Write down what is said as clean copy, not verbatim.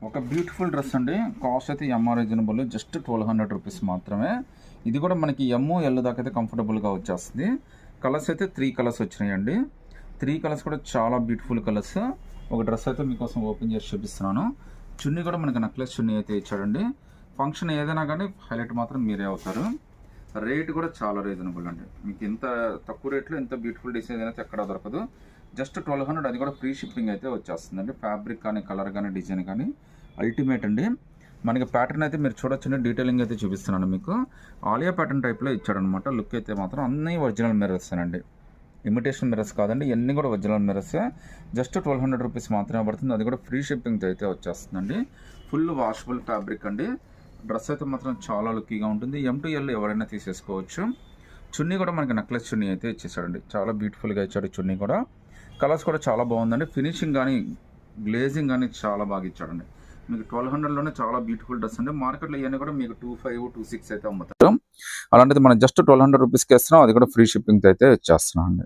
ఒక beautiful dress అండి. Cost అయితే ఎంఆర్ రీజనబుల్, జస్ట్ 1200 రూపీస్ మాత్రమే. ఇది కూడా మనకి ఎల్ దాకా అయితే కంఫర్టబుల్గా వచ్చేస్తుంది. కలర్స్ అయితే 3 కలర్స్ వచ్చినాయండి. 3 కలర్స్ కూడా చాలా బ్యూటిఫుల్ కలర్స్. ఒక డ్రెస్ అయితే మీకోసం ఓపెన్ చేసి చూపిస్తున్నాను. చున్నీ కూడా మనకి నెక్లెస్ చున్నీ అయితే ఇచ్చాడండి. ఫంక్షన్ ఏదైనా కానీ హైలైట్ మాత్రం మీరే అవుతారు. రేట్ కూడా చాలా రీజనబుల్ అండి. మీకు ఇంత తక్కువ రేట్లో ఇంత బ్యూటిఫుల్ డిజైన్ అయితే ఎక్కడ దొరకదు. జస్ట్ 1200, అది కూడా ఫ్రీ షిప్పింగ్ అయితే వచ్చేస్తుందండి. ఫ్యాబ్రిక్ కానీ కలర్ కానీ డిజైన్ కానీ అల్టిమేట్ అండి. మనకి ప్యాటర్న్ అయితే మీరు చూడొచ్చు, డీటెయిలింగ్ అయితే చూపిస్తున్నాను మీకు. ఆలియా ప్యాటర్న్ టైప్లో ఇచ్చాడనమాట. లుక్ అయితే మాత్రం అన్నీ ఒరిజినల్ మిర్రర్స్ అండి, ఇమిటేషన్ మిర్రర్స్ కాదండి, ఇవన్నీ కూడా ఒరిజినల్ మిర్రర్స్. జస్ట్ 1200 రూపీస్ మాత్రమే పడుతుంది. అది కూడా ఫ్రీ షిప్పింగ్తో అయితే వచ్చేస్తుందండి. ఫుల్ వాషబుల్ ఫ్యాబ్రిక్ అండి. డ్రెస్ అయితే మాత్రం చాలా లుక్కీగా ఉంటుంది. M2L ఎవరైనా తీసేసుకోవచ్చు. చున్నీ కూడా మనకి నెక్లెస్ చున్నీ అయితే ఇచ్చేసాడండి. చాలా బ్యూటిఫుల్గా ఇచ్చాడు చున్నీ కూడా. కలర్స్ కూడా చాలా బాగుందండి. ఫినిషింగ్ కానీ గ్లేజింగ్ కానీ చాలా బాగా ఇచ్చాడండి. మీకు 1200లోనే చాలా బ్యూటిఫుల్ డ్రెస్ అండి. మార్కెట్లో ఇవన్నీ కూడా మీకు 25, 26 అయితే అమ్ముతారు. అలాంటిది మనం జస్ట్ 1200 రూపీస్కి ఇస్తున్నాం. అది కూడా ఫ్రీ షిప్పింగ్తో అయితే ఇచ్చేస్తున్నాం అండి.